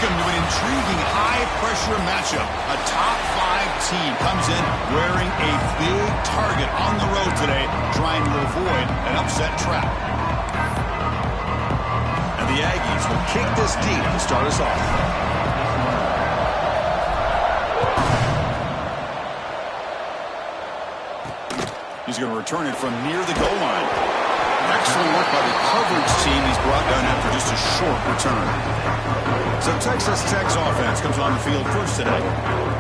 Welcome to an intriguing high-pressure matchup. A top-5 team comes in wearing a big target on the road today, trying to avoid an upset trap. And the Aggies will kick this deep to start us off. He's going to return it from near the goal line. Excellent work by the coverage team. He's brought down after just a short return. So Texas Tech's offense comes on the field first today.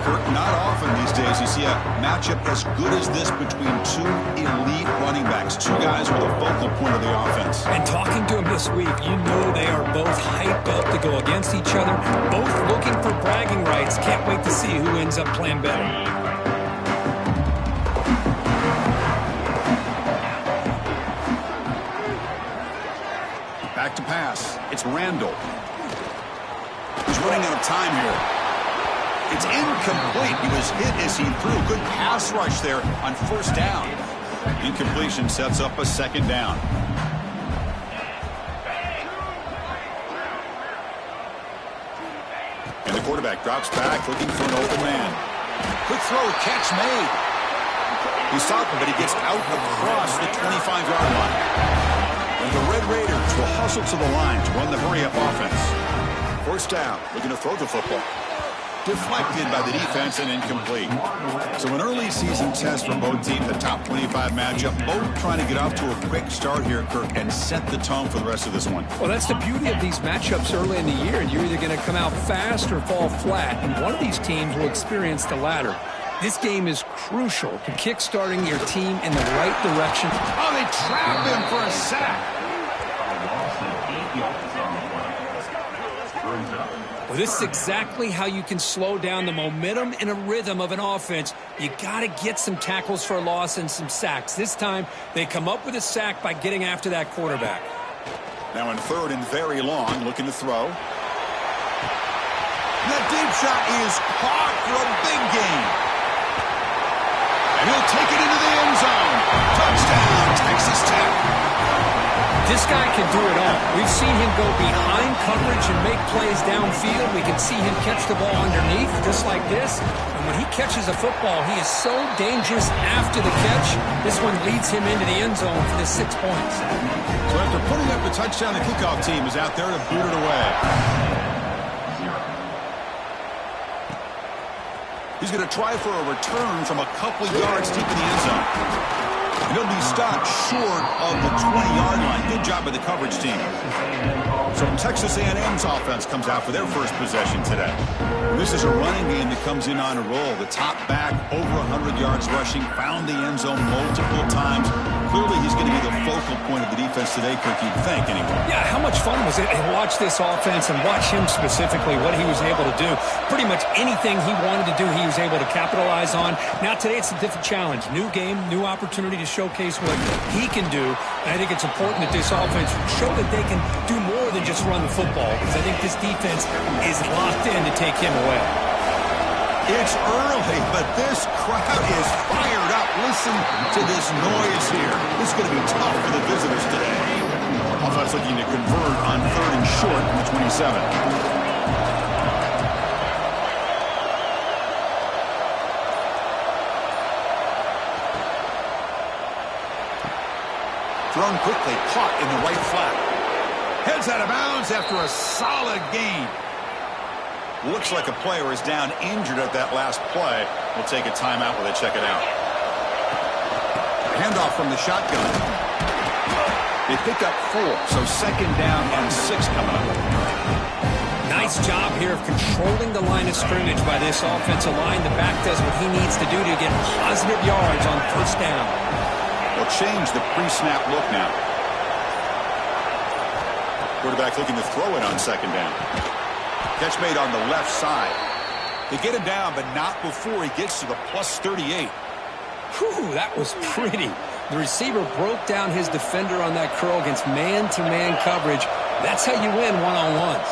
Kurt, not often these days you see a matchup as good as this between two elite running backs. Two guys with a focal point of the offense. And talking to him this week, you know they are both hyped up to go against each other. Both looking for bragging rights. Can't wait to see who ends up playing better. Back to pass. It's Randall. He's running out of time here. It's incomplete. He was hit as he threw. Good pass rush there on first down. Incompletion sets up a second down. And the quarterback drops back looking for an open man. Quick throw, catch made. He's stopping, but he gets out across the 25-yard line. And the Red Raiders will hustle to the line to run the hurry-up offense. First down, looking to throw the football. Deflected by the defense and incomplete. So an early season test for both teams, the top 25 matchup. Both trying to get off to a quick start here, Kirk, and set the tone for the rest of this one. Well, that's the beauty of these matchups early in the year. You're either going to come out fast or fall flat, and one of these teams will experience the latter. This game is crucial to kick-starting your team in the right direction. Oh, they trap him for a sack. Well, this is exactly how you can slow down the momentum and a rhythm of an offense. You got to get some tackles for a loss and some sacks. This time, they come up with a sack by getting after that quarterback. Now in third and very long, looking to throw. The deep shot is caught for a big gain. And he'll take it into the end zone. Touchdown, Texas Tech. This guy can do it all. We've seen him go behind coverage and make plays downfield. We can see him catch the ball underneath, just like this. And when he catches a football, he is so dangerous after the catch. This one leads him into the end zone for the 6 points. So after putting up the touchdown, the kickoff team is out there to boot it away. He's going to try for a return from a couple yards deep in the end zone. He'll be stopped short of the 20-yard line. Good job by the coverage team. So Texas A&M's offense comes out for their first possession today. And this is a running game that comes in on a roll. The top back, over 100 yards rushing, found the end zone multiple times. Clearly, he's going to be the focal point of the defense today, Kirk, you'd think, anyway. Yeah, how much fun was it to watch this offense and watch him specifically, what he was able to do. Pretty much anything he wanted to do, he was able to capitalize on. Now, today, it's a different challenge. New game, new opportunity to showcase what he can do. And I think it's important that this offense show that they can do more than just run the football, because I think this defense is locked in to take him away. It's early, but this crowd is fired up. Listen to this noise here. This is going to be tough for the visitors today. Offense looking to convert on third and short from the 27. Thrown quickly, caught in the right flat. Heads out of bounds after a solid gain. Looks like a player is down injured at that last play. We'll take a timeout while they check it out. Handoff from the shotgun. They pick up 4, so second down and 6 coming up. Nice job here of controlling the line of scrimmage by this offensive line. The back does what he needs to do to get positive yards on first down. They'll change the pre-snap look now. Quarterback looking to throw it on second down. Catch made on the left side. They get him down, but not before he gets to the plus 38. Whew, that was pretty. The receiver broke down his defender on that curl against man-to-man coverage. That's how you win one-on-ones.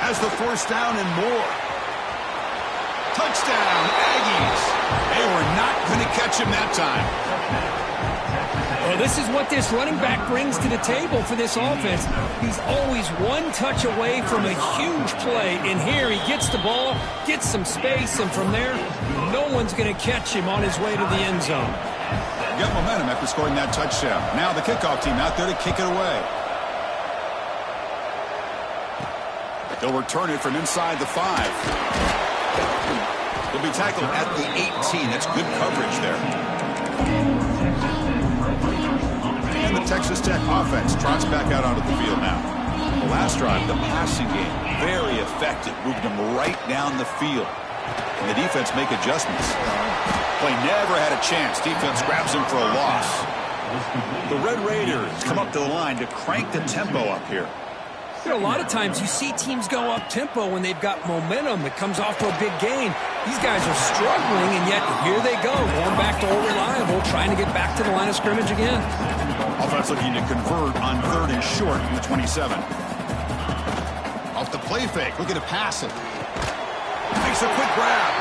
Has the first down and more. Touchdown, Aggies. They were not going to catch him that time. Well, this is what this running back brings to the table for this offense. He's always one touch away from a huge play. And here he gets the ball, gets some space, and from there, no one's going to catch him on his way to the end zone. Got momentum after scoring that touchdown. Now the kickoff team out there to kick it away. They'll return it from inside the 5. They'll be tackled at the 18. That's good coverage there. And the Texas Tech offense trots back out onto the field now. The last drive, the passing game, very effective. Moved them right down the field. And the defense make adjustments. Play never had a chance. Defense grabs him for a loss. The Red Raiders come up to the line to crank the tempo up here. You know, a lot of times you see teams go up-tempo when they've got momentum that comes off to a big gain. These guys are struggling, and yet here they go, going back to old reliable, trying to get back to the line of scrimmage again. Offense looking to convert on 3rd and short from the 27. Off the play fake, looking to pass it. Makes a quick grab.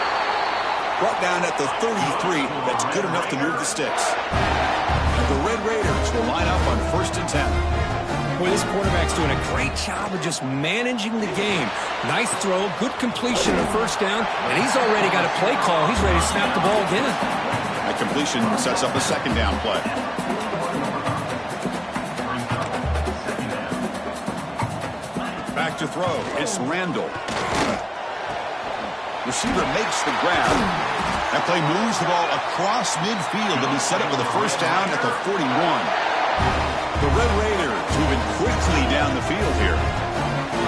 Brought down at the 33. That's good enough to move the sticks. And the Red Raiders will line up on 1st and 10. Boy, this quarterback's doing a great job of just managing the game. Nice throw, good completion on 1st down, and he's already got a play call. He's ready to snap the ball again. That completion sets up a 2nd down play. Back to throw. It's Randall. Receiver makes the grab. That play moves the ball across midfield, and he set it with a 1st down at the 41. The Red Raiders moving quickly down the field here.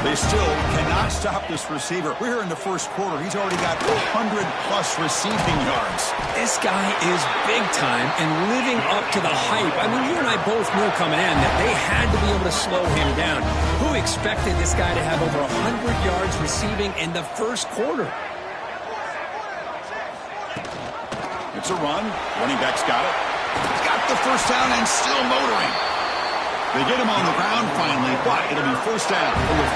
They still cannot stop this receiver. We're here in the 1st quarter. He's already got 100-plus receiving yards. This guy is big time and living up to the hype. I mean, you and I both knew coming in that they had to be able to slow him down. Who expected this guy to have over 100 yards receiving in the 1st quarter? It's a run. Running back's got it. He's got the 1st down and still motoring. They get him on the ground finally, but it'll be 1st down over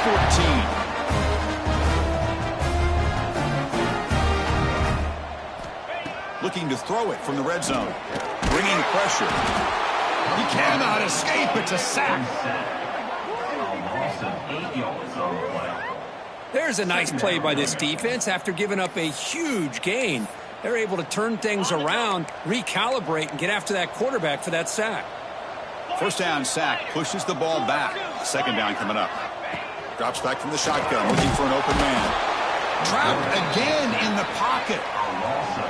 14. Looking to throw it from the red zone. Bringing pressure. He cannot escape. It's a sack. There's a nice play by this defense after giving up a huge gain. They're able to turn things around, recalibrate, and get after that quarterback for that sack. 1st down sack, pushes the ball back. 2nd down coming up. Drops back from the shotgun, looking for an open man. Trapped again in the pocket.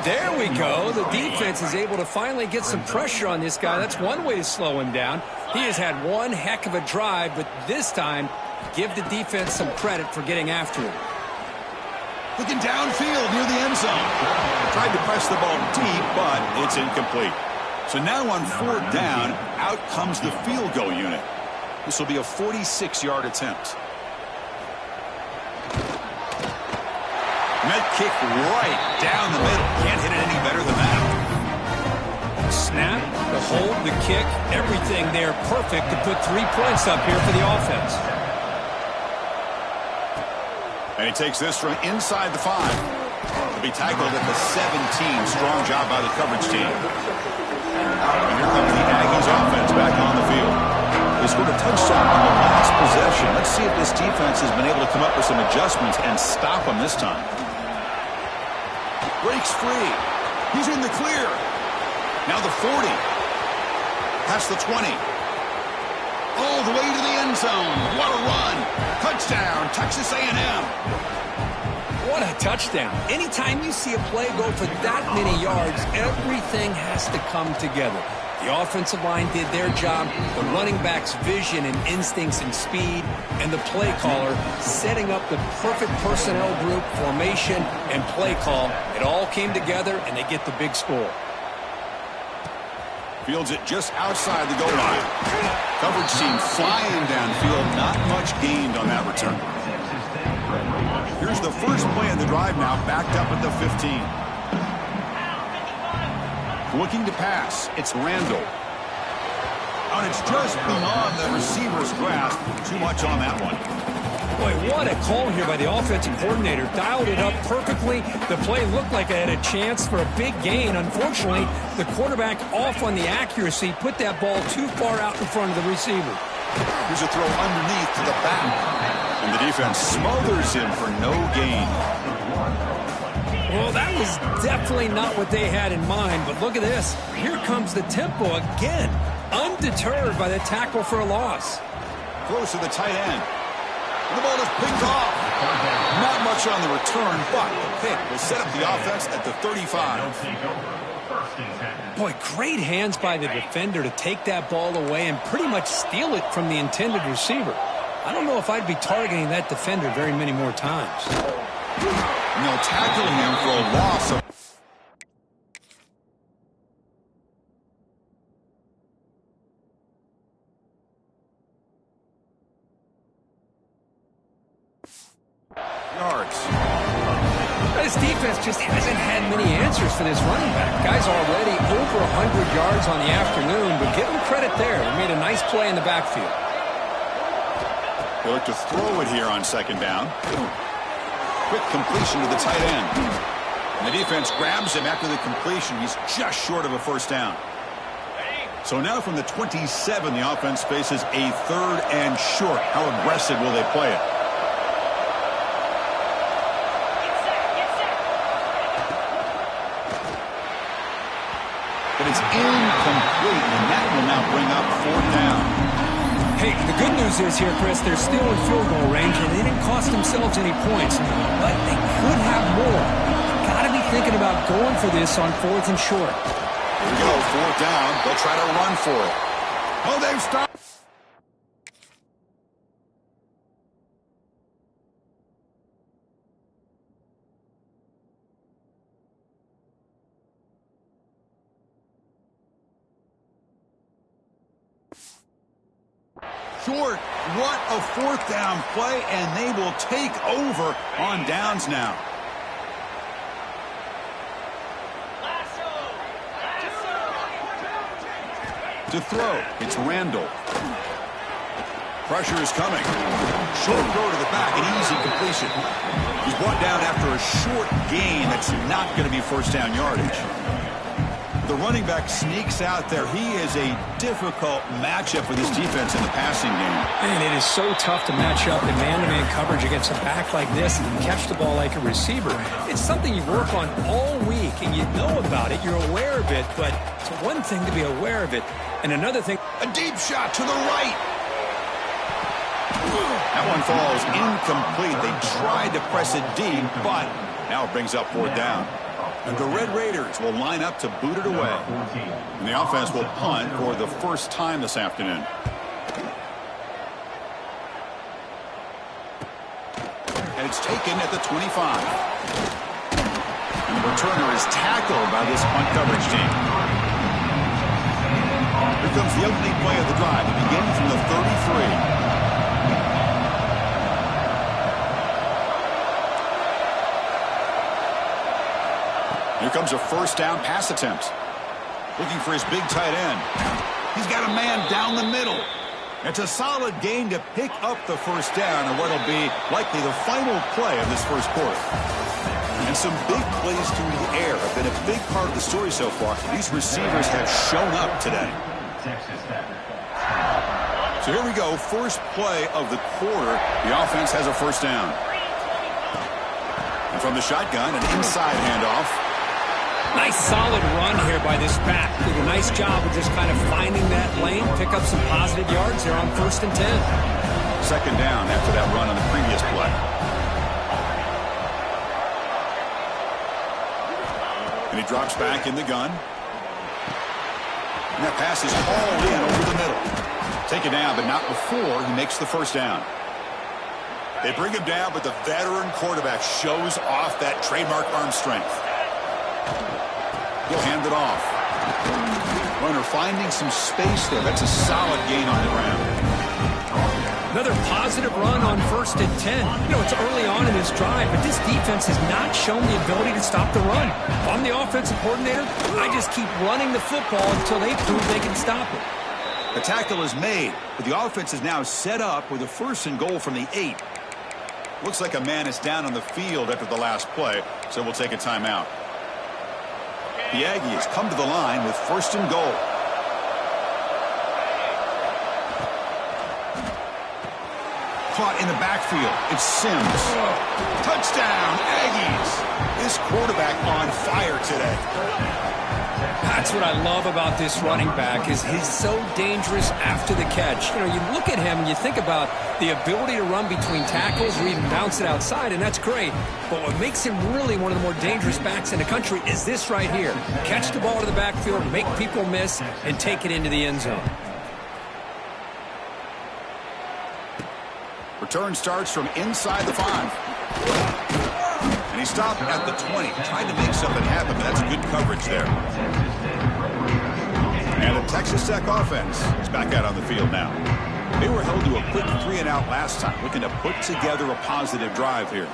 There we go. The defense is able to finally get some pressure on this guy. That's one way to slow him down. He has had one heck of a drive, but this time, give the defense some credit for getting after him. Looking downfield near the end zone. Tried to press the ball deep, but it's incomplete. So now on 4th down, out comes the field goal unit. This will be a 46-yard attempt. Med kick right down the middle. Can't hit it any better than that. Snap, the hold, the kick, everything there perfect to put 3 points up here for the offense. And he takes this from inside the 5. He'll be tackled at the 17. Strong job by the coverage team. And here comes the Aggies offense back on the field. They scored a touchdown on the last possession. Let's see if this defense has been able to come up with some adjustments and stop them this time. Breaks free. He's in the clear. Now the 40. Past the 20. All the way to the end zone. What a run. Touchdown, Texas A&M. What a touchdown. Anytime you see a play go for that many yards, everything has to come together. The offensive line did their job, the running back's vision and instincts and speed, and the play caller setting up the perfect personnel group, formation, and play call. It all came together, and they get the big score. Fields it just outside the goal line. Coverage team flying downfield. Not much gained on that return. Here's the first play of the drive now, backed up at the 15. Looking to pass. It's Randall. And it's just beyond the receiver's grasp. Too much on that one. Boy, what a call here by the offensive coordinator. Dialed it up perfectly. The play looked like it had a chance for a big gain. Unfortunately, the quarterback off on the accuracy, put that ball too far out in front of the receiver. Here's a throw underneath to the back. And the defense smothers him for no gain. Well, that was definitely not what they had in mind, but look at this. Here comes the tempo again, undeterred by the tackle for a loss. Throws to the tight end. And the ball is picked off. Not much on the return, but the pick will set up the offense at the 35. Boy, great hands by the defender to take that ball away and pretty much steal it from the intended receiver. I don't know if I'd be targeting that defender very many more times. No, tackling him for a loss of... yards. This defense just hasn't had many answers for this running back. Guy's already over 100 yards on the afternoon, but give him credit there. He made a nice play in the backfield. They look to throw it here on second down. Quick completion to the tight end. And the defense grabs him after the completion. He's just short of a first down. So now from the 27, the offense faces a 3rd and short. How aggressive will they play it? But it's incomplete, and that will now bring up 4th down. Hey, the good news is here, Chris, they're still in field goal range, and they didn't cost themselves any points, but they could have more. Got to be thinking about going for this on 4th and short. Here we go, 4th down. They'll try to run for it. Oh, they've stopped. Short. What a 4th down play, and they will take over on downs now. To throw, it's Randall. Pressure is coming. Short throw to the back, an easy completion. He's brought down after a short gain that's not going to be first down yardage. The running back sneaks out there. He is a difficult matchup for this defense in the passing game. Man, it is so tough to match up in man-to-man coverage against a back like this and catch the ball like a receiver. It's something you work on all week, and you know about it. You're aware of it, but it's one thing to be aware of it, and another thing... A deep shot to the right. That one falls incomplete. They tried to press it deep, but now it brings up 4th down. And the Red Raiders will line up to boot it away. And the offense will punt for the first time this afternoon. And it's taken at the 25. And the returner is tackled by this punt coverage team. Here comes the opening play of the drive. It begins from the 33. Here comes a first down pass attempt. Looking for his big tight end. He's got a man down the middle. It's a solid gain to pick up the first down, or what will be likely the final play of this first quarter. And some big plays through the air have been a big part of the story so far. These receivers have shown up today. So here we go, first play of the quarter. The offense has a first down. And from the shotgun, an inside handoff. Nice solid run here by this back. Did a nice job of just kind of finding that lane, pick up some positive yards there on 1st and 10. Second down after that run on the previous play. And he drops back in the gun. And that pass is hauled in over the middle. Take it down, but not before he makes the first down. They bring him down, but the veteran quarterback shows off that trademark arm strength. He'll hand it off. Runner finding some space there. That's a solid gain on the ground. Another positive run on 1st and 10. You know, it's early on in this drive, but this defense has not shown the ability to stop the run. If I'm the offensive coordinator, I just keep running the football until they prove they can stop it. The tackle is made, but the offense is now set up with a 1st and goal from the 8. Looks like a man is down on the field after the last play, so we'll take a timeout. The Aggies come to the line with 1st and goal. Caught in the backfield. It's Sims. Touchdown, Aggies. This quarterback on fire today. That's what I love about this running back is he's so dangerous after the catch. You know, you look at him and you think about the ability to run between tackles or even bounce it outside, and that's great. But what makes him really one of the more dangerous backs in the country is this right here. Catch the ball to the backfield, make people miss, and take it into the end zone. Return starts from inside the 5. And he stopped at the 20, trying to make something happen, but that's good coverage there. And the Texas Tech offense is back out on the field now. They were held to a quick 3-and-out last time, looking to put together a positive drive here.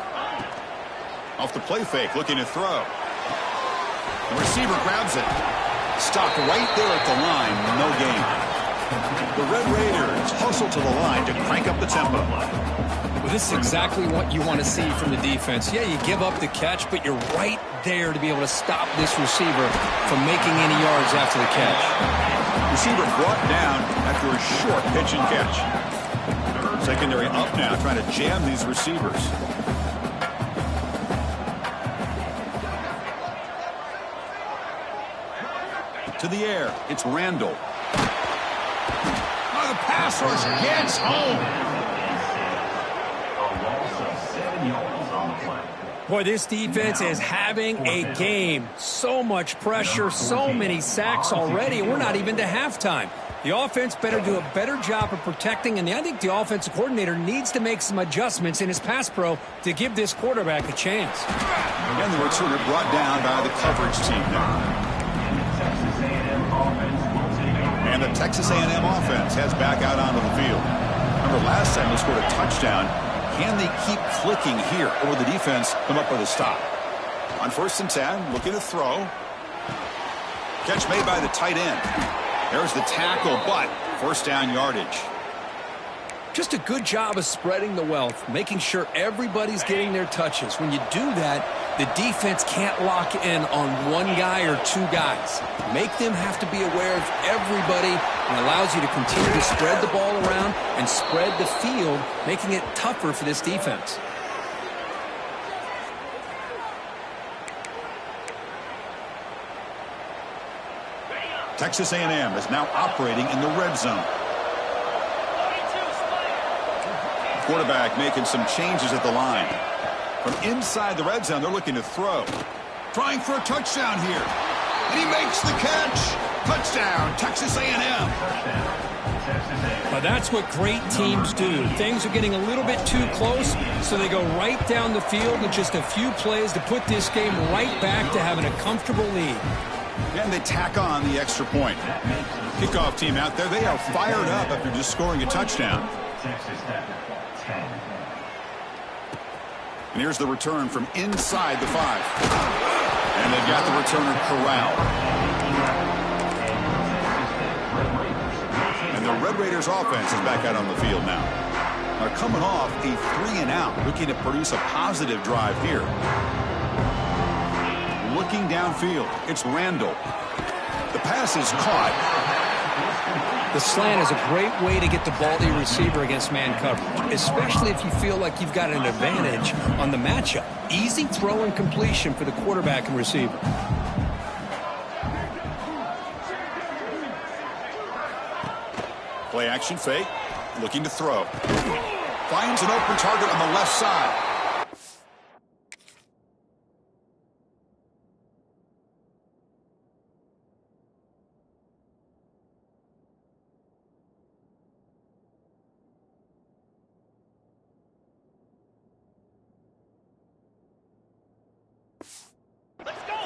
Off the play fake, looking to throw. The receiver grabs it. Stopped right there at the line, no gain. The Red Raiders hustle to the line to crank up the tempo. Well, this is exactly what you want to see from the defense. Yeah, you give up the catch, but you're right there to be able to stop this receiver from making any yards after the catch. Receiver brought down after a short pitch and catch. Secondary up now, trying to jam these receivers. To the air, it's Randall. Oh, the pass rush gets home. Boy, this defense is having a game. So much pressure, so many sacks already. We're not even to halftime. The offense better do a better job of protecting, and I think the offensive coordinator needs to make some adjustments in his pass pro to give this quarterback a chance. And the returner brought down by the coverage team now. And the Texas A&M offense heads back out onto the field. Remember, last time they scored a touchdown. Can they keep clicking here, or will the defense come up with a stop? On 1st and 10, looking to throw. Catch made by the tight end. There's the tackle, but 1st down yardage. Just a good job of spreading the wealth, making sure everybody's getting their touches. When you do that, the defense can't lock in on one guy or two guys. Make them have to be aware of everybody, and allows you to continue to spread the ball around and spread the field, making it tougher for this defense. Texas A&M is now operating in the red zone. Quarterback making some changes at the line. From inside the red zone, they're looking to throw. Trying for a touchdown here. And he makes the catch. Touchdown, Texas A&M. Now that's what great teams do. Things are getting a little bit too close, so they go right down the field with just a few plays to put this game right back to having a comfortable lead. And they tack on the extra point. Kickoff team out there, they are fired up after just scoring a touchdown. And here's the return from inside the 5. And they've got the returner corralled. And the Red Raiders offense is back out on the field now. They're coming off a 3-and-out, looking to produce a positive drive here. Looking downfield, it's Randall. The pass is caught. The slant is a great way to get the ball to your receiver against man coverage, especially if you feel like you've got an advantage on the matchup. Easy throw and completion for the quarterback and receiver. Play action fake, looking to throw. Finds an open target on the left side.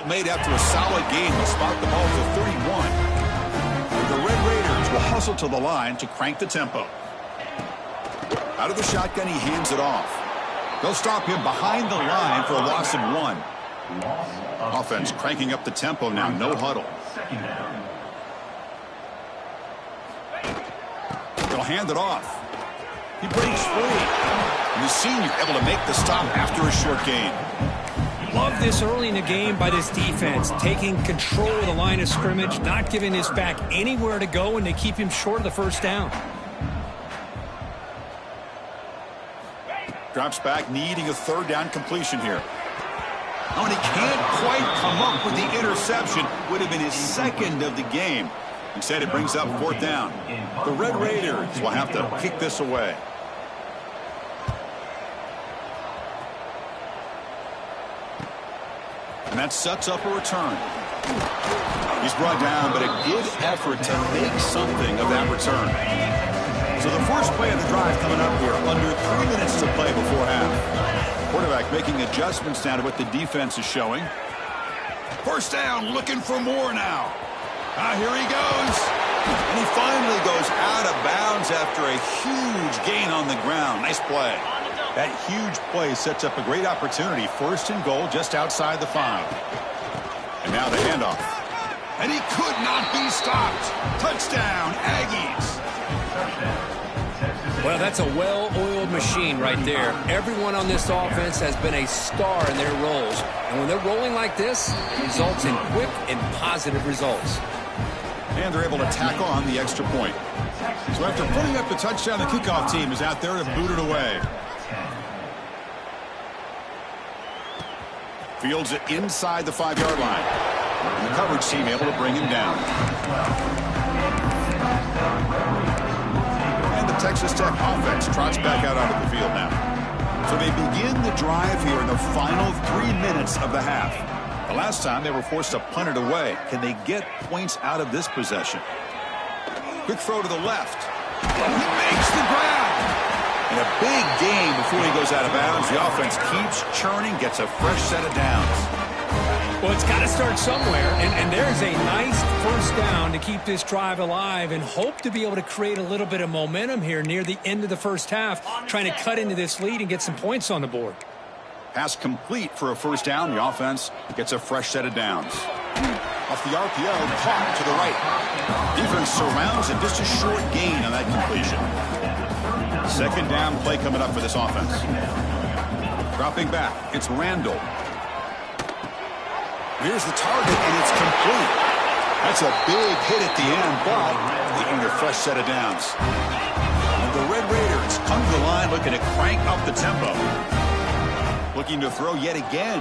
Made after a solid game to spot the ball to 31. The Red Raiders will hustle to the line to crank the tempo. Out of the shotgun, he hands it off. They'll stop him behind the line for a loss of 1. Offense cranking up the tempo now, no huddle. They'll hand it off. He breaks free. And the senior able to make the stop after a short gain. Love this early in the game by this defense, taking control of the line of scrimmage, not giving this back anywhere to go, and they keep him short of the first down. Drops back, needing a third down completion here. Oh, and he can't quite come up with the interception. Would have been his second of the game. Instead, it brings up fourth down. The Red Raiders will have to kick this away. And that sets up a return. He's brought down, but a good effort to make something of that return. So the first play of the drive coming up here, under 3 minutes to play before half. Quarterback making adjustments down to what the defense is showing. First down, looking for more now. Here he goes. And he finally goes out of bounds after a huge gain on the ground. Nice play. That huge play sets up a great opportunity. First and goal just outside the 5. And now the handoff. And he could not be stopped. Touchdown, Aggies. Well, that's a well-oiled machine right there. Everyone on this offense has been a star in their roles. And when they're rolling like this, it results in quick and positive results. And they're able to tack on the extra point. So after putting up the touchdown, the kickoff team is out there to boot it away. Fields it inside the 5-yard line. And the coverage team able to bring him down. And the Texas Tech offense trots back out onto the field now. So they begin the drive here in the final 3 minutes of the half. The last time they were forced to punt it away. Can they get points out of this possession? Quick throw to the left. He makes the grab. And a big gain before he goes out of bounds. The offense keeps churning, gets a fresh set of downs. Well, it's got to start somewhere, and there's a nice first down to keep this drive alive and hope to be able to create a little bit of momentum here near the end of the first half, trying to cut into this lead and get some points on the board. Pass complete for a first down. The offense gets a fresh set of downs. Off the RPO, caught to the right. Defense surrounds it, just a short gain on that completion. Second down play coming up for this offense. Dropping back, it's Randall. Here's the target, and it's complete. That's a big hit at the end, but they earn a fresh set of downs. And the Red Raiders come to the line looking to crank up the tempo. Looking to throw yet again.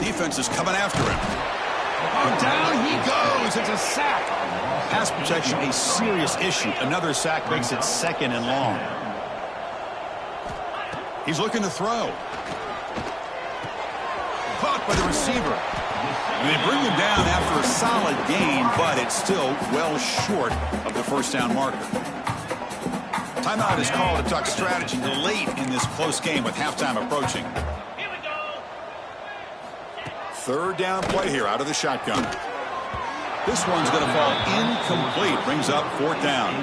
Defense is coming after him. Oh, down he goes. It's a sack. Pass protection, a serious issue. Another sack makes it second and long. He's looking to throw. Caught by the receiver. And they bring him down after a solid gain, but it's still well short of the first down marker. Timeout is called to talk strategy late in this close game with halftime approaching. Here we go. Third down play here out of the shotgun. This one's going to fall incomplete. Brings up fourth down.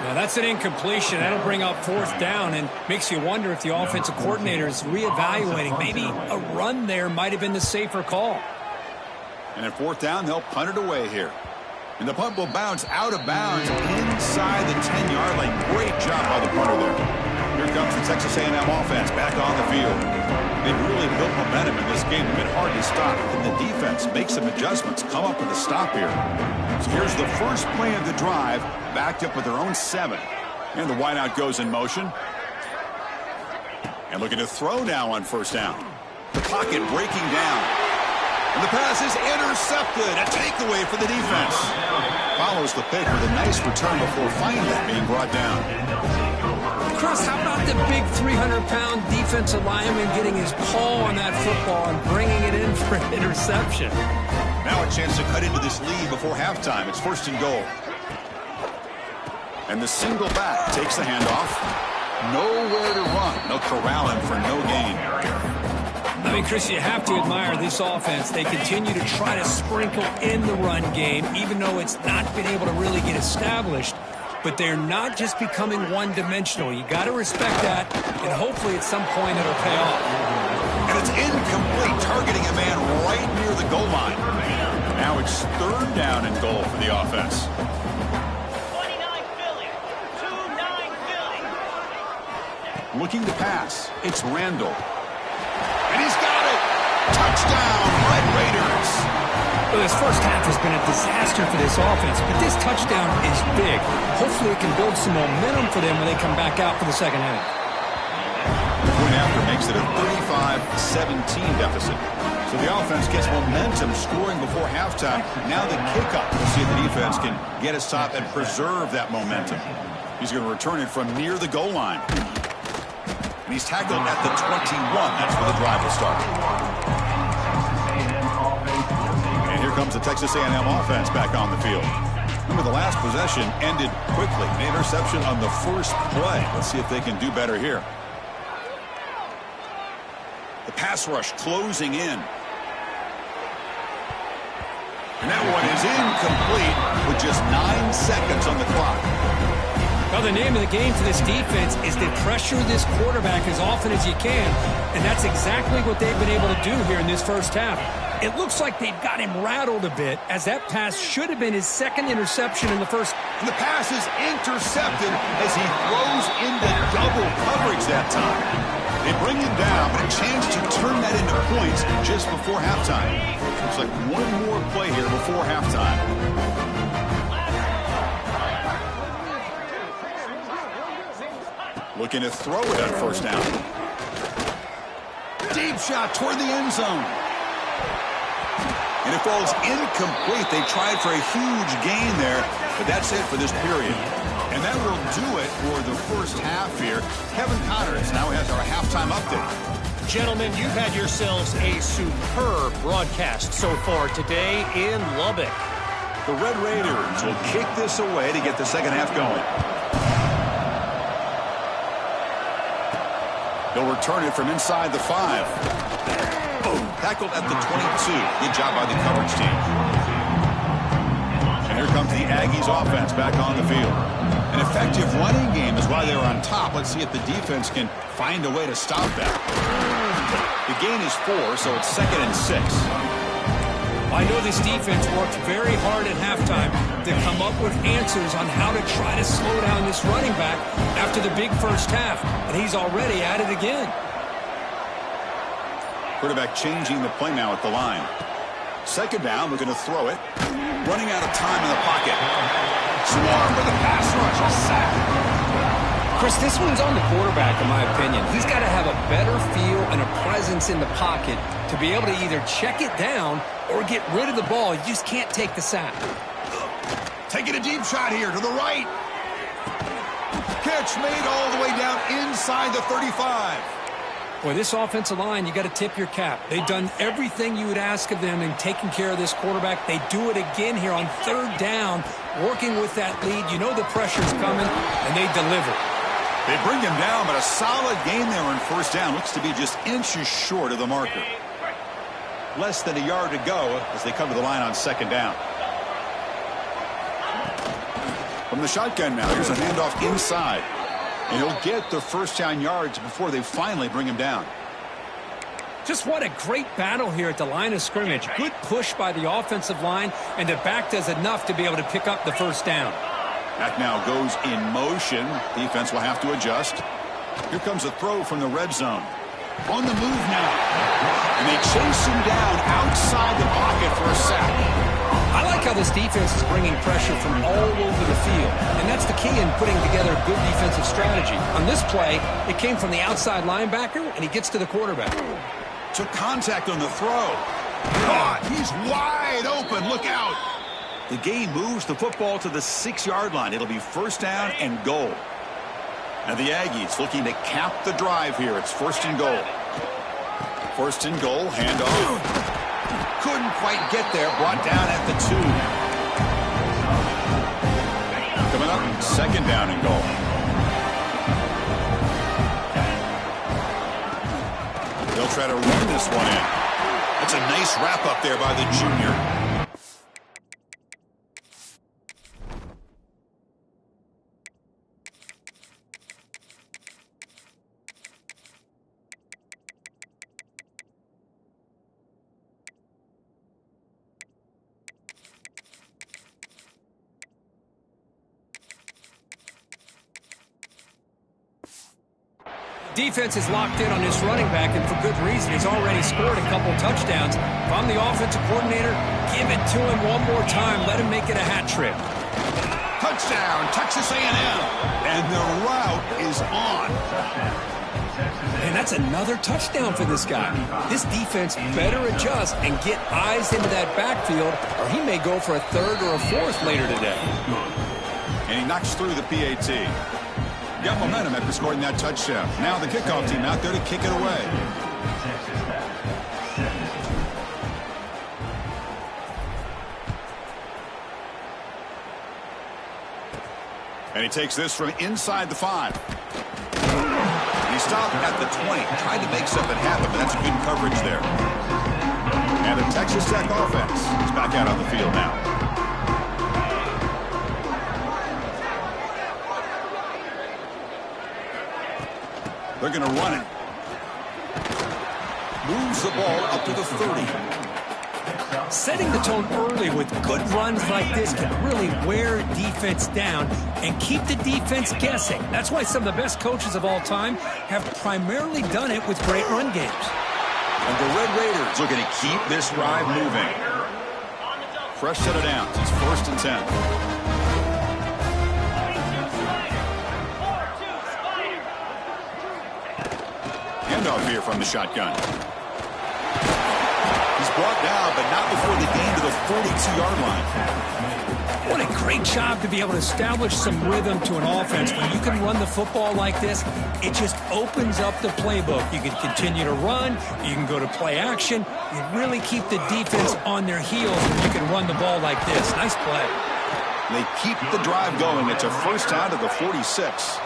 Now that's an incompletion. That'll bring up fourth down and makes you wonder if the offensive coordinator is reevaluating. Maybe a run there might have been the safer call. And at fourth down, they'll punt it away here. And the punt will bounce out of bounds inside the 10-yard line. Great job by the punter there. Here comes the Texas A&M offense back on the field. They've really built momentum in this game. They've been hard to stop. And the defense makes some adjustments, come up with a stop here. So here's the first play of the drive, backed up with their own 7. And the wideout goes in motion. And looking to throw now on first down. The pocket breaking down. And the pass is intercepted. A takeaway for the defense. Follows the pick with a nice return before finally being brought down. Chris, how about the big 300-pound defensive lineman getting his paw on that football and bringing it in for an interception? Now a chance to cut into this lead before halftime. It's first and goal. And the single back takes the handoff. Nowhere to run. They'll corral him for no gain. I mean, Chris, you have to admire this offense. They continue to try to sprinkle in the run game, even though it's not been able to really get established. But they're not just becoming one-dimensional. You got to respect that, and hopefully at some point it'll pay off. And it's incomplete, targeting a man right near the goal line. Now it's third down and goal for the offense. 29 Philly. 2-9 Philly. Looking to pass. It's Randall. And he's got it. Touchdown, Red Raiders. Well, this first half has been a disaster for this offense, but this touchdown is big. Hopefully it can build some momentum for them when they come back out for the second half. The point after makes it a 35-17 deficit. So the offense gets momentum scoring before halftime. Now the kickoff. We'll see if the defense can get a stop and preserve that momentum. He's going to return it from near the goal line. And he's tackled at the 21. That's where the drive will start. And here comes the Texas A&M offense back on the field. Remember, the last possession ended quickly. An interception on the first play. Let's see if they can do better here. The pass rush closing in. And that one is incomplete with just 9 seconds on the clock. Well, the name of the game for this defense is to pressure this quarterback as often as you can, and that's exactly what they've been able to do here in this first half. It looks like they've got him rattled a bit, as that pass should have been his second interception in the first. And the pass is intercepted as he throws into double coverage that time. They bring him down, but a chance to turn that into points just before halftime. Looks like one more play here before halftime. Looking to throw it on first down. Deep shot toward the end zone. And it falls incomplete. They tried for a huge gain there, but that's it for this period. And that will do it for the first half here. Kevin Connors now has our halftime update. Gentlemen, you've had yourselves a superb broadcast so far today in Lubbock. The Red Raiders will kick this away to get the second half going. They'll return it from inside the 5. Boom. Tackled at the 22. Good job by the coverage team. And here comes the Aggies offense back on the field. An effective running game is why they're on top. Let's see if the defense can find a way to stop that. The gain is 4, so it's 2nd and 6. I know this defense worked very hard at halftime to come up with answers on how to try to slow down this running back after the big first half, and he's already at it again. Quarterback changing the play now at the line. Second down, we're going to throw it. Running out of time in the pocket. Swarm for the pass rush. A sack. Chris, this one's on the quarterback, in my opinion. He's got to have a better feel and a presence in the pocket to be able to either check it down or get rid of the ball. You just can't take the sack. Taking a deep shot here to the right. Catch made all the way down inside the 35. Boy, this offensive line, you got to tip your cap. They've done everything you would ask of them in taking care of this quarterback. They do it again here on third down, working with that lead. You know the pressure's coming, and they deliver. They bring him down, but a solid gain there on first down. Looks to be just inches short of the marker. Less than a yard to go as they come to the line on second down. From the shotgun now, here's a handoff inside. And he'll get the first down yards before they finally bring him down. Just what a great battle here at the line of scrimmage. Good push by the offensive line, and the back does enough to be able to pick up the first down. Back now goes in motion. Defense will have to adjust. Here comes a throw from the red zone. On the move now. And they chase him down outside the pocket for a sack. I like how this defense is bringing pressure from all over the field, and that's the key in putting together a good defensive strategy. On this play, it came from the outside linebacker, and he gets to the quarterback. Took contact on the throw. Caught. He's wide open. Look out. The game moves the football to the 6-yard line. It'll be first down and goal. Now the Aggies looking to cap the drive here. It's first and goal. First and goal, handoff. Couldn't quite get there. Brought down at the 2. Coming up, second down and goal. They'll try to run this one in. That's a nice wrap up there by the junior. Defense is locked in on this running back, and for good reason. He's already scored a couple touchdowns. If I'm the offensive coordinator, give it to him one more time. Let him make it a hat trick. Touchdown, Texas A&M. And the route is on. And that's another touchdown for this guy. This defense better adjust and get eyes into that backfield, or he may go for a third or a fourth later today. And he knocks through the PAT. Got momentum after scoring that touchdown. Now the kickoff team out there to kick it away. And he takes this from inside the 5. He stopped at the 20. Tried to make something happen, but that's good coverage there. And the Texas Tech offense is back out on the field now. They're going to run it. Moves the ball up to the 30. Setting the tone early with good runs like this can really wear defense down and keep the defense guessing. That's why some of the best coaches of all time have primarily done it with great run games. And the Red Raiders looking to keep this drive moving. Fresh set of downs. It's 1st and 10. Handoff here from the shotgun. He's brought down, but not before the gain to the 42-yard line. What a great job to be able to establish some rhythm to an offense. When you can run the football like this, it just opens up the playbook. You can continue to run. You can go to play action. You really keep the defense on their heels when you can run the ball like this. Nice play. They keep the drive going. It's a first down to the 46.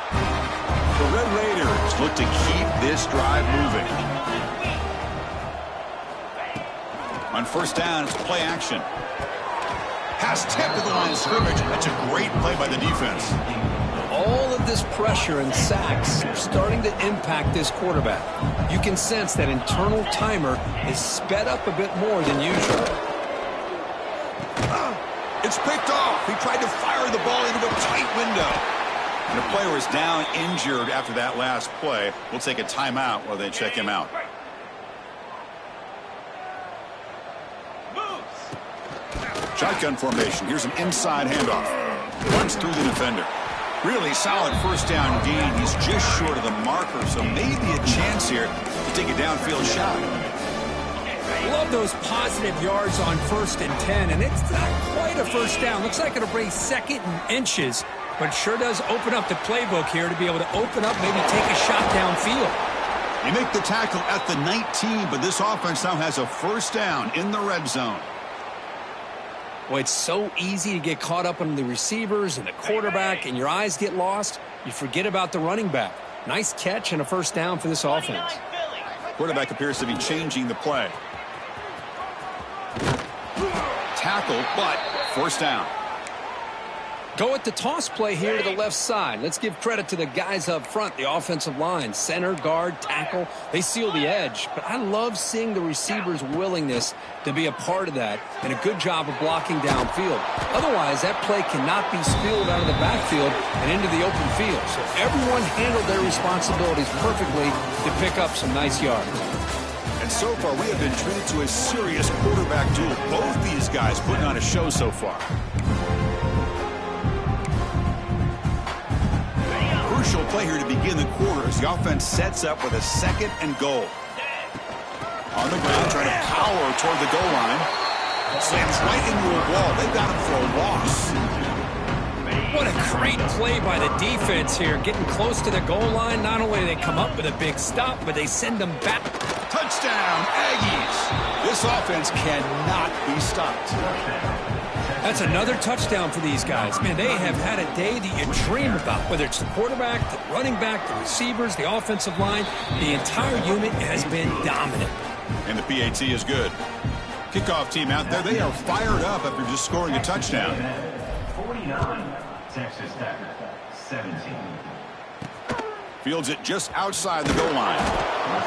The Red Raiders look to keep this drive moving. On first down, it's play action. Pass tipped to the line of scrimmage. That's a great play by the defense. All of this pressure and sacks are starting to impact this quarterback. You can sense that internal timer is sped up a bit more than usual. It's picked off. He tried to fire the ball into a tight window. And the player is down injured after that last play. We'll take a timeout while they check him out. Shotgun formation. Here's an inside handoff. Runs through the defender. Really solid first down gain. He's just short of the marker, so maybe a chance here to take a downfield shot. Love those positive yards on 1st and 10, and it's not quite a first down. Looks like it'll bring 2nd and inches, but sure does open up the playbook here to be able to open up, maybe take a shot downfield. You make the tackle at the 19, but this offense now has a first down in the red zone. Well, it's so easy to get caught up on the receivers and the quarterback, and your eyes get lost. You forget about the running back. Nice catch and a first down for this offense. Quarterback appears to be changing the play. Tackle, but first down. Go at the toss play here to the left side. Let's give credit to the guys up front, the offensive line, center, guard, tackle. They seal the edge. But I love seeing the receivers' willingness to be a part of that and a good job of blocking downfield. Otherwise, that play cannot be spilled out of the backfield and into the open field. So everyone handled their responsibilities perfectly to pick up some nice yards. And so far, we have been treated to a serious quarterback duel. Both these guys putting on a show so far. Crucial play here to begin the quarter as the offense sets up with a 2nd and goal. On the ground, trying to power toward the goal line. Slams right into a wall. They've got him for a loss. What a great play by the defense here. Getting close to the goal line, not only do they come up with a big stop, but they send them back. Touchdown, Aggies. This offense cannot be stopped. That's another touchdown for these guys. Man, they have had a day that you dream about, whether it's the quarterback, the running back, the receivers, the offensive line. The entire unit has been dominant. And the PAT is good. Kickoff team out there, they are fired up after just scoring a touchdown. 49, Texas Tech, 17. Fields it just outside the goal line.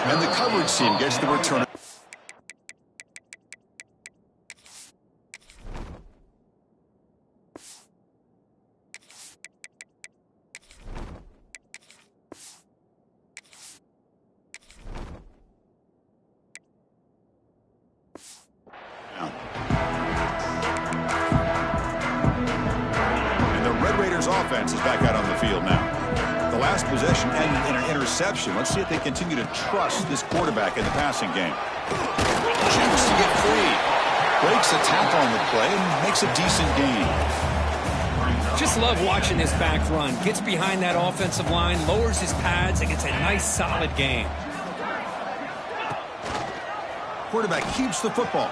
And the coverage team gets the return. Raiders offense is back out on the field now. The last possession ended in an interception. Let's see if they continue to trust this quarterback in the passing game. Jukes to get free. Breaks a tackle on the play and makes a decent gain. Just love watching this back run. Gets behind that offensive line, lowers his pads, and gets a nice, solid gain. Quarterback keeps the football.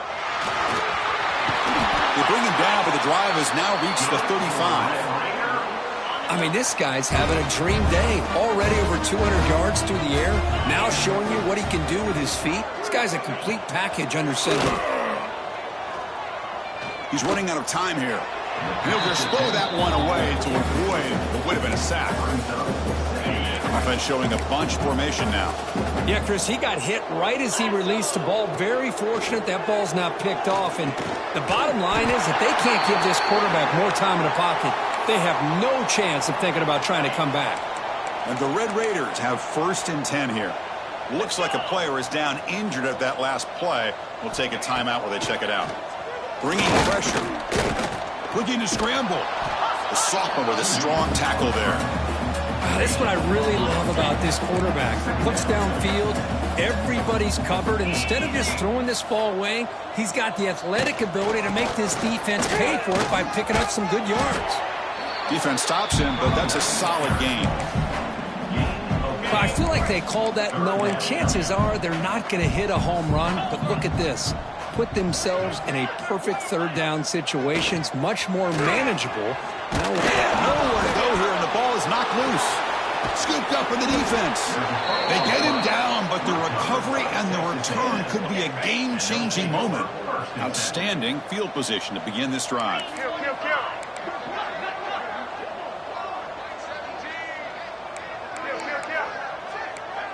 They bring him down, but the drive has now reached the 35. I mean, this guy's having a dream day. Already over 200 yards through the air. Now showing you what he can do with his feet. This guy's a complete package under center. He's running out of time here. He'll just throw that one away to avoid what would have been a sack. Offense showing a bunch formation now. Yeah, Chris, he got hit right as he released the ball. Very fortunate that ball's not picked off. And the bottom line is that they can't give this quarterback more time in the pocket. They have no chance of thinking about trying to come back. And the Red Raiders have 1st and 10 here. Looks like a player is down injured at that last play. We'll take a timeout while they check it out. Bringing pressure. Looking to scramble. The sophomore with a strong tackle there. That's what I really love about this quarterback. Looks downfield. Everybody's covered. Instead of just throwing this ball away, he's got the athletic ability to make this defense pay for it by picking up some good yards. Defense stops him, but that's a solid gain. But I feel like they called that knowing chances are they're not going to hit a home run. But look at this. Put themselves in a perfect 3rd down situation. It's much more manageable. Nowhere to go here, and the ball is knocked loose. Scooped up in the defense. They get him down, but the recovery and the return could be a game-changing moment. Outstanding field position to begin this drive.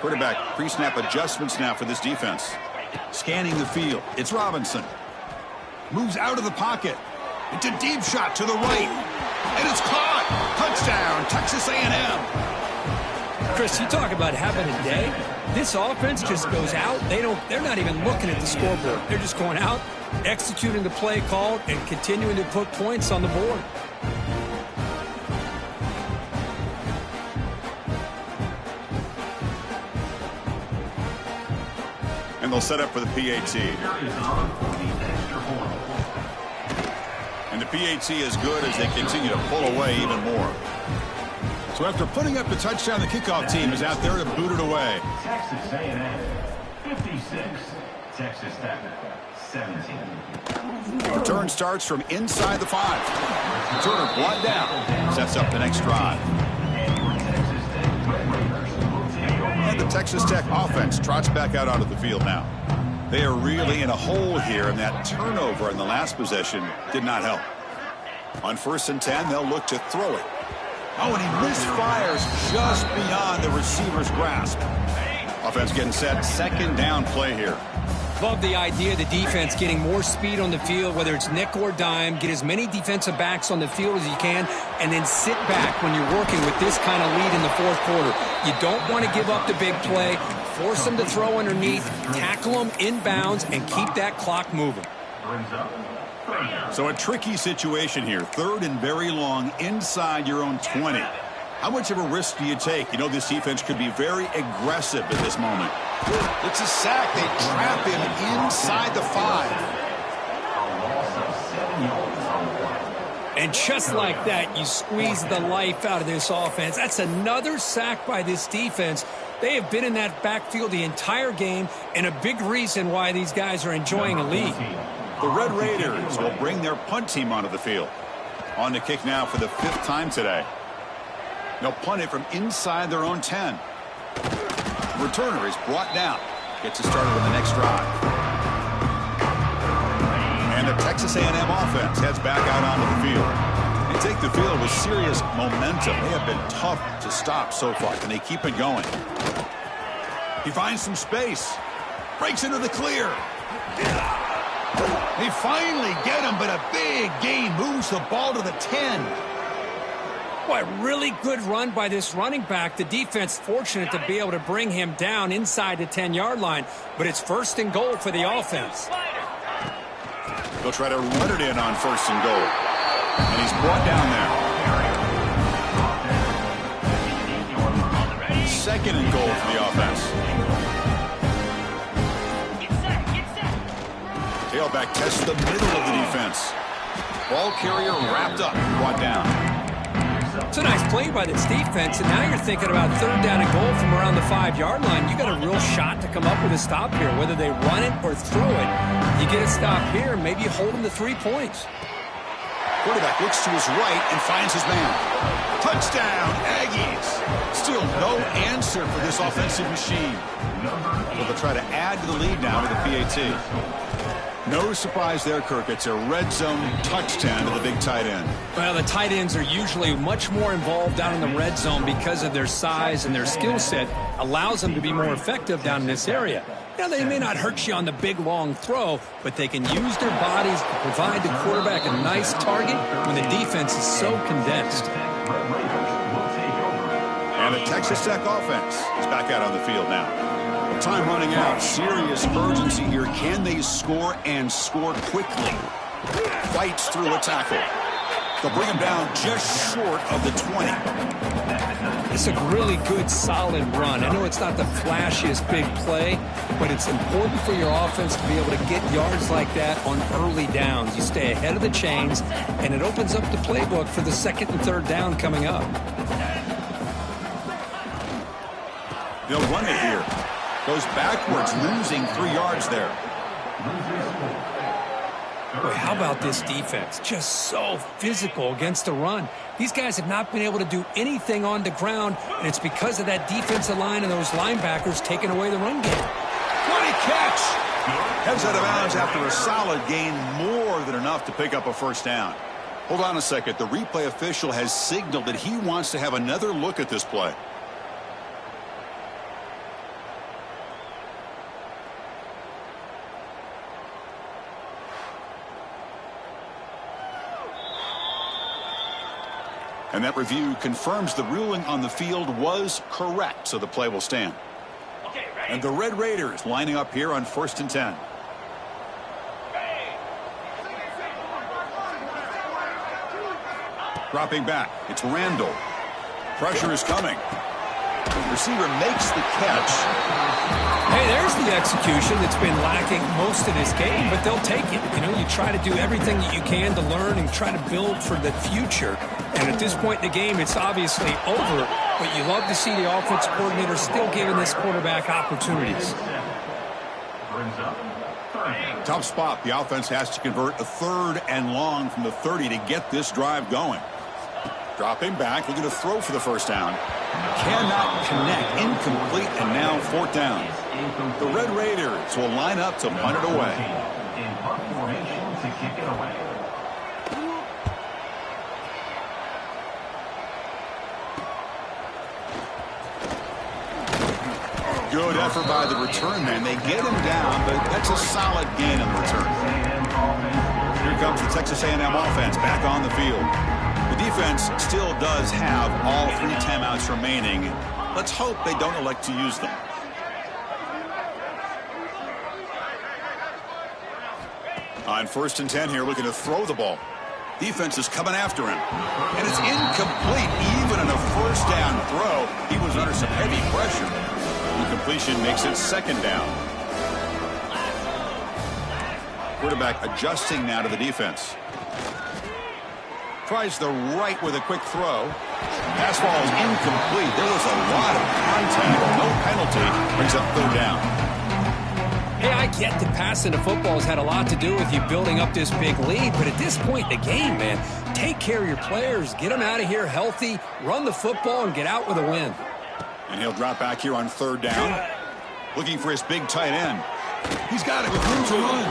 Quarterback pre-snap adjustments now for this defense. Scanning the field. It's Robinson. Moves out of the pocket. It's a deep shot to the right. And it's caught. Touchdown, Texas A&M. Chris, you talk about having a day. This offense just goes out. They're not even looking at the scoreboard. They're just going out, executing the play called, and continuing to put points on the board. And they'll set up for the PAT. And the PAT is good as they continue to pull away even more. So after putting up the touchdown, the kickoff team is out there to boot it away. Texas A&M 56, Texas Tech 17. Return starts from inside the 5. Returner brought down. Sets up the next drive. And the Texas Tech offense trots back out onto the field now. They are really in a hole here, and that turnover in the last possession did not help. On 1st and 10, they'll look to throw it. Oh, and he misfires just beyond the receiver's grasp. Offense getting set. 2nd down play here. Love the idea of the defense getting more speed on the field, whether it's nickel or dime. Get as many defensive backs on the field as you can, and then sit back when you're working with this kind of lead in the 4th quarter. You don't want to give up the big play. Force them to throw underneath, tackle them inbounds, and keep that clock moving. So a tricky situation here. 3rd and very long inside your own 20. How much of a risk do you take? You know this defense could be very aggressive at this moment. It's a sack. They trap him inside the 5. And just like that, you squeeze the life out of this offense. That's another sack by this defense. They have been in that backfield the entire game, and a big reason why these guys are enjoying a lead. The Red Raiders will bring their punt team onto the field. On to kick now for the 5th time today. They'll punt it from inside their own 10. The returner is brought down. Gets it started with the next drive. And the Texas A&M offense heads back out onto the field. They take the field with serious momentum. They have been tough to stop so far. Can they keep it going? He finds some space. Breaks into the clear. They finally get him, but a big gain moves the ball to the 10. Boy, really good run by this running back. The defense fortunate to be able to bring him down inside the 10-yard line, but it's 1st and goal for the offense. They'll try to run it in on 1st and goal. And he's brought down there. second and goal for the offense. Tailback tests the middle of the defense. Ball carrier wrapped up, brought down. It's a nice play by this defense, and now you're thinking about third down and goal from around the 5-yard line. You got a real shot to come up with a stop here, whether they run it or throw it. You get a stop here, maybe you hold them to 3 points. Quarterback looks to his right and finds his man. Touchdown, Aggies. Still no answer for this offensive machine. So they'll try to add to the lead now with the PAT. No surprise there, Kirk. It's a red zone touchdown to the big tight end. Well, the tight ends are usually much more involved down in the red zone because of their size, and their skill set allows them to be more effective down in this area. Now, they may not hurt you on the big, long throw, but they can use their bodies to provide the quarterback a nice target when the defense is so condensed. And the Texas Tech offense is back out on the field now. Time running out. Serious urgency here. Can they score and score quickly? Fights through a tackle. They'll bring him down just short of the 20. It's a really good, solid run. I know it's not the flashiest big play, but it's important for your offense to be able to get yards like that on early downs. You stay ahead of the chains, and it opens up the playbook for the second and third down coming up. They'll run it here. Goes backwards, losing 3 yards there. Boy, how about this defense? Just so physical against the run. These guys have not been able to do anything on the ground, and it's because of that defensive line and those linebackers taking away the run game. What a catch! Heads out of bounds after a solid gain, more than enough to pick up a first down. Hold on a second. The replay official has signaled that he wants to have another look at this play. And that review confirms the ruling on the field was correct, so the play will stand. And the Red Raiders lining up here on 1st and 10. Dropping back, it's Randall. Pressure is coming. The receiver makes the catch. Hey, there's the execution that's been lacking most of this game, but they'll take it. You know, you try to do everything that you can to learn and try to build for the future. And at this point in the game, it's obviously over, but you love to see the offensive coordinator still giving this quarterback opportunities. Tough spot. The offense has to convert a 3rd and long from the 30 to get this drive going. Dropping back, looking to throw for the first down. Cannot connect, incomplete, and now 4th down. The Red Raiders will line up to punt it away. In punt formation to kick it away. Good effort by the return man. They get him down, but that's a solid gain on the return. Here comes the Texas A&M offense back on the field. The defense still does have all 3 timeouts remaining. Let's hope they don't elect to use them. On 1st and 10 here, looking to throw the ball. Defense is coming after him. And it's incomplete. Even in a first down throw, he was under some heavy pressure. Incompletion makes it 2nd down. Quarterback adjusting now to the defense. Tries the right with a quick throw. Pass ball is incomplete. There was a lot of contact. No penalty. Brings up 3rd down. Hey, I get that passing the football has had a lot to do with you building up this big lead, but at this point in the game, man, take care of your players. Get them out of here healthy, run the football, and get out with a win. And he'll drop back here on 3rd down. Looking for his big tight end. He's got it with room to run.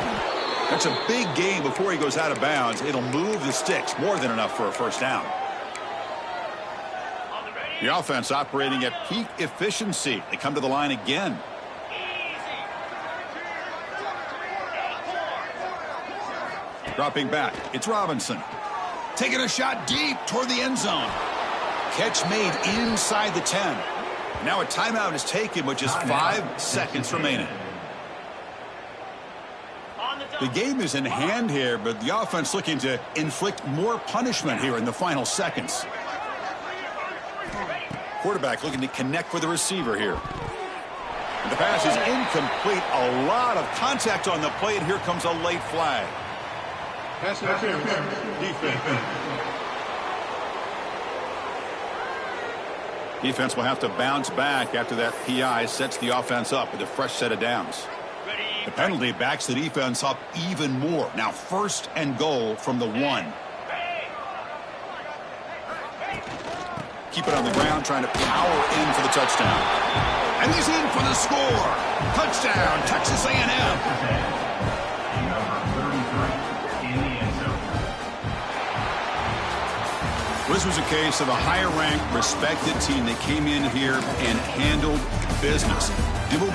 That's a big gain before he goes out of bounds. It'll move the sticks, more than enough for a first down. The offense operating at peak efficiency. They come to the line again. Dropping back, it's Robinson. Taking a shot deep toward the end zone. Catch made inside the 10. Now a timeout is taken with just 5 seconds remaining. The game is in hand here, but the offense looking to inflict more punishment here in the final seconds. Quarterback looking to connect with the receiver here. And the pass is incomplete. A lot of contact on the play, and here comes a late flag. Pass interference. Defense. Defense will have to bounce back after that PI sets the offense up with a fresh set of downs. The penalty backs the defense up even more. Now 1st and goal from the 1. Keep it on the ground, trying to power in for the touchdown. And he's in for the score. Touchdown, Texas A&M. This was a case of a higher-ranked, respected team that came in here and handled business.